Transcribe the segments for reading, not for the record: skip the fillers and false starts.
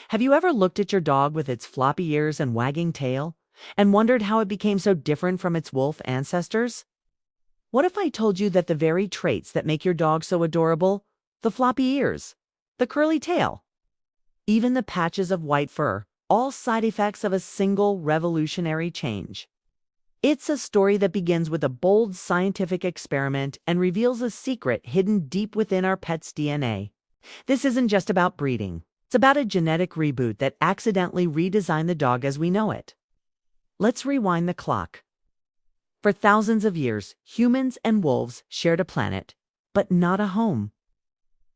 Have you ever looked at your dog with its floppy ears and wagging tail and wondered how it became so different from its wolf ancestors? What if I told you that the very traits that make your dog so adorable, the floppy ears, the curly tail, even the patches of white fur, all side effects of a single revolutionary change? It's a story that begins with a bold scientific experiment and reveals a secret hidden deep within our pet's DNA. This isn't just about breeding. It's about a genetic reboot that accidentally redesigned the dog as we know it. Let's rewind the clock. For thousands of years, humans and wolves shared a planet, but not a home.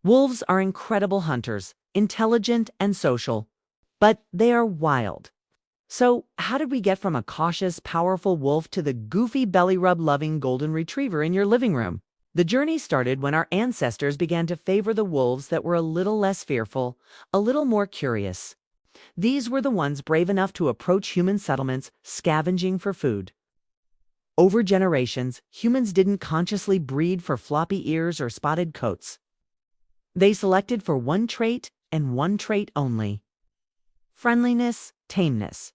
Wolves are incredible hunters, intelligent and social, but they are wild. So, how did we get from a cautious, powerful wolf to the goofy belly-rub-loving golden retriever in your living room? The journey started when our ancestors began to favor the wolves that were a little less fearful, a little more curious. These were the ones brave enough to approach human settlements, scavenging for food. Over generations, humans didn't consciously breed for floppy ears or spotted coats. They selected for one trait and one trait only: friendliness, tameness.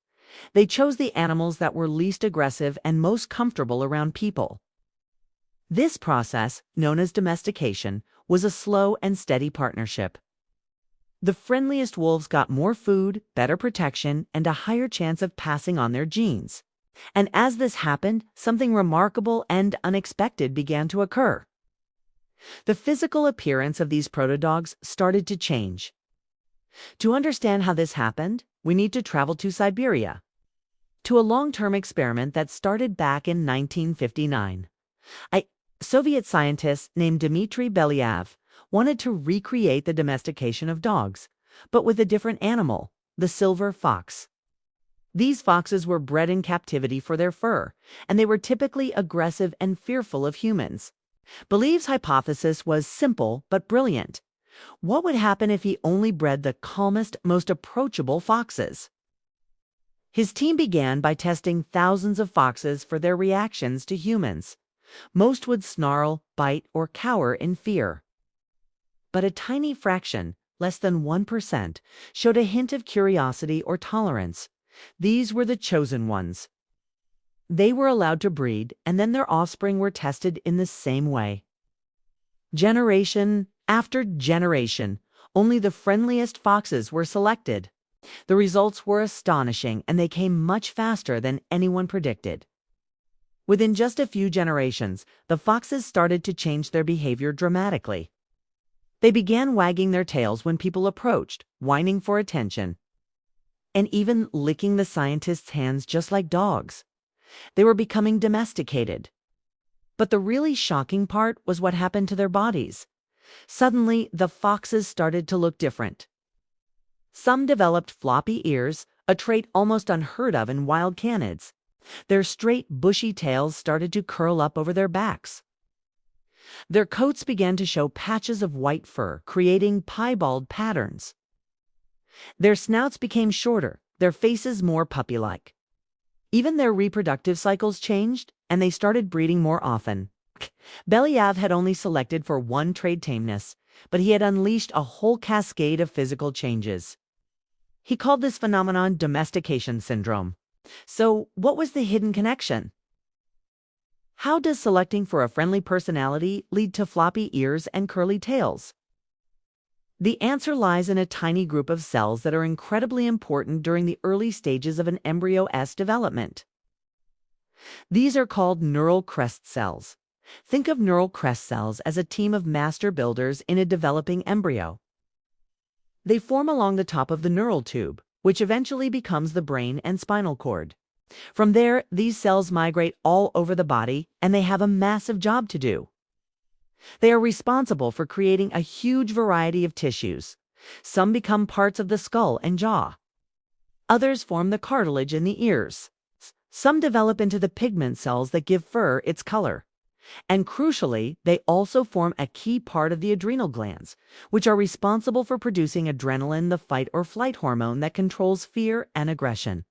They chose the animals that were least aggressive and most comfortable around people. This process, known as domestication, was a slow and steady partnership. The friendliest wolves got more food, better protection, and a higher chance of passing on their genes. And as this happened, something remarkable and unexpected began to occur. The physical appearance of these proto-dogs started to change. To understand how this happened, we need to travel to Siberia, to a long-term experiment that started back in 1959. A Soviet scientist named Dmitry Belyaev wanted to recreate the domestication of dogs, but with a different animal, the silver fox. These foxes were bred in captivity for their fur, and they were typically aggressive and fearful of humans. Believ's hypothesis was simple but brilliant. What would happen if he only bred the calmest, most approachable foxes? His team began by testing thousands of foxes for their reactions to humans. Most would snarl, bite, or cower in fear. But a tiny fraction, less than 1%, showed a hint of curiosity or tolerance. These were the chosen ones. They were allowed to breed, and then their offspring were tested in the same way. Generation after generation, only the friendliest foxes were selected. The results were astonishing, and they came much faster than anyone predicted. Within just a few generations, the foxes started to change their behavior dramatically. They began wagging their tails when people approached, whining for attention, and even licking the scientists' hands just like dogs. They were becoming domesticated. But the really shocking part was what happened to their bodies. Suddenly, the foxes started to look different. Some developed floppy ears, a trait almost unheard of in wild canids. Their straight, bushy tails started to curl up over their backs. Their coats began to show patches of white fur, creating piebald patterns. Their snouts became shorter, their faces more puppy-like. Even their reproductive cycles changed, and they started breeding more often. Belyaev had only selected for one trait, tameness, but he had unleashed a whole cascade of physical changes. He called this phenomenon Domestication Syndrome. So, what was the hidden connection? How does selecting for a friendly personality lead to floppy ears and curly tails? The answer lies in a tiny group of cells that are incredibly important during the early stages of an embryo's development. These are called neural crest cells. Think of neural crest cells as a team of master builders in a developing embryo. They form along the top of the neural tube, which eventually becomes the brain and spinal cord. From there, these cells migrate all over the body, and they have a massive job to do. They are responsible for creating a huge variety of tissues. Some become parts of the skull and jaw. Others form the cartilage in the ears. Some develop into the pigment cells that give fur its color. And crucially, they also form a key part of the adrenal glands, which are responsible for producing adrenaline, the fight or flight hormone that controls fear and aggression.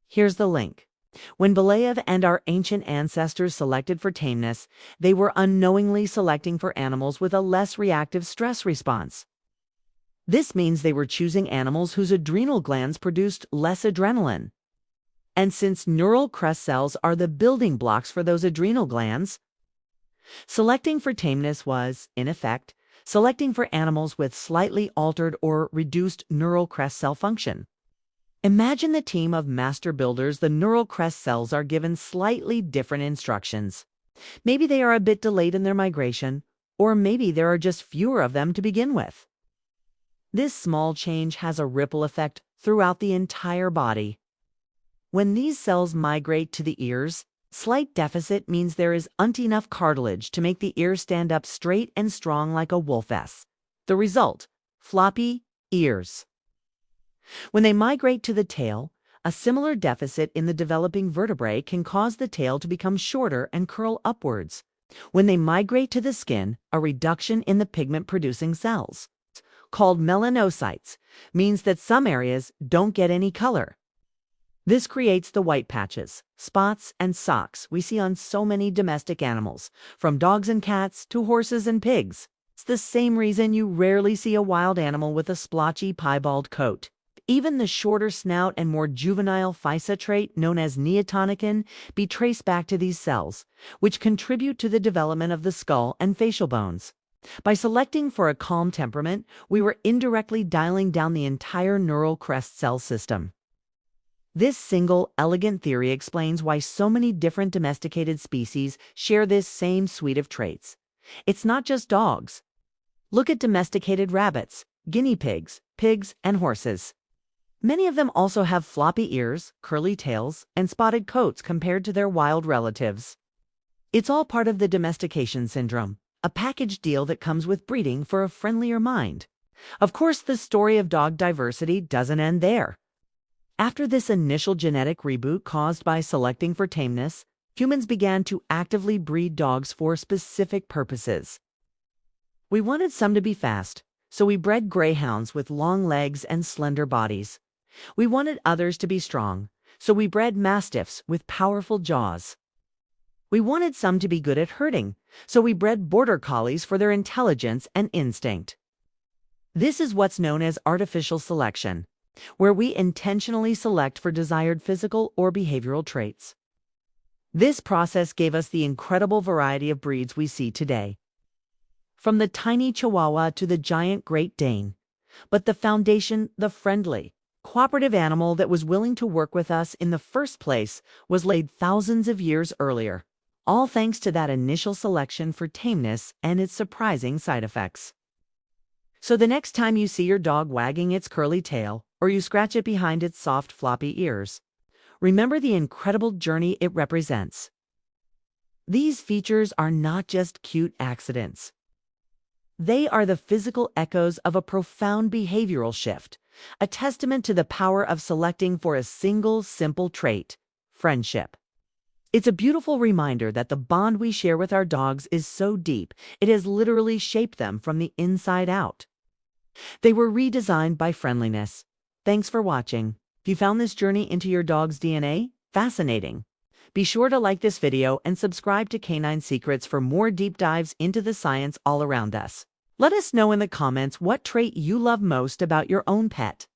Here's the link. When Belyaev and our ancient ancestors selected for tameness, they were unknowingly selecting for animals with a less reactive stress response. This means they were choosing animals whose adrenal glands produced less adrenaline. And since neural crest cells are the building blocks for those adrenal glands, selecting for tameness was, in effect, selecting for animals with slightly altered or reduced neural crest cell function. Imagine the team of master builders. The neural crest cells are given slightly different instructions. Maybe they are a bit delayed in their migration, or maybe there are just fewer of them to begin with. This small change has a ripple effect throughout the entire body. When these cells migrate to the ears, slight deficit means there is enough cartilage to make the ear stand up straight and strong like a wolf's. The result: floppy ears. When they migrate to the tail, a similar deficit in the developing vertebrae can cause the tail to become shorter and curl upwards. When they migrate to the skin, a reduction in the pigment-producing cells, called melanocytes, means that some areas don't get any color. This creates the white patches, spots, and socks we see on so many domestic animals, from dogs and cats to horses and pigs. It's the same reason you rarely see a wild animal with a splotchy, piebald coat. Even the shorter snout and more juvenile FISA trait known as neotonican be traced back to these cells, which contribute to the development of the skull and facial bones. By selecting for a calm temperament, we were indirectly dialing down the entire neural crest cell system. This single, elegant theory explains why so many different domesticated species share this same suite of traits. It's not just dogs. Look at domesticated rabbits, guinea pigs, and horses. Many of them also have floppy ears, curly tails, and spotted coats compared to their wild relatives. It's all part of the domestication syndrome, a package deal that comes with breeding for a friendlier mind. Of course, the story of dog diversity doesn't end there. After this initial genetic reboot caused by selecting for tameness, humans began to actively breed dogs for specific purposes. We wanted some to be fast, so we bred greyhounds with long legs and slender bodies. We wanted others to be strong, so we bred mastiffs with powerful jaws. We wanted some to be good at herding, so we bred border collies for their intelligence and instinct. This is what's known as artificial selection, where we intentionally select for desired physical or behavioral traits. This process gave us the incredible variety of breeds we see today, from the tiny Chihuahua to the giant Great Dane. But the foundation, the friendly, cooperative animal that was willing to work with us in the first place, was laid thousands of years earlier, all thanks to that initial selection for tameness and its surprising side effects. So the next time you see your dog wagging its curly tail, or you scratch it behind its soft floppy ears, remember the incredible journey it represents. These features are not just cute accidents. They are the physical echoes of a profound behavioral shift, a testament to the power of selecting for a single simple trait: friendship. It's a beautiful reminder that the bond we share with our dogs is so deep, it has literally shaped them from the inside out. They were redesigned by friendliness. Thanks for watching. If you found this journey into your dog's DNA fascinating, be sure to like this video and subscribe to Canine Secrets for more deep dives into the science all around us. Let us know in the comments what trait you love most about your own pet.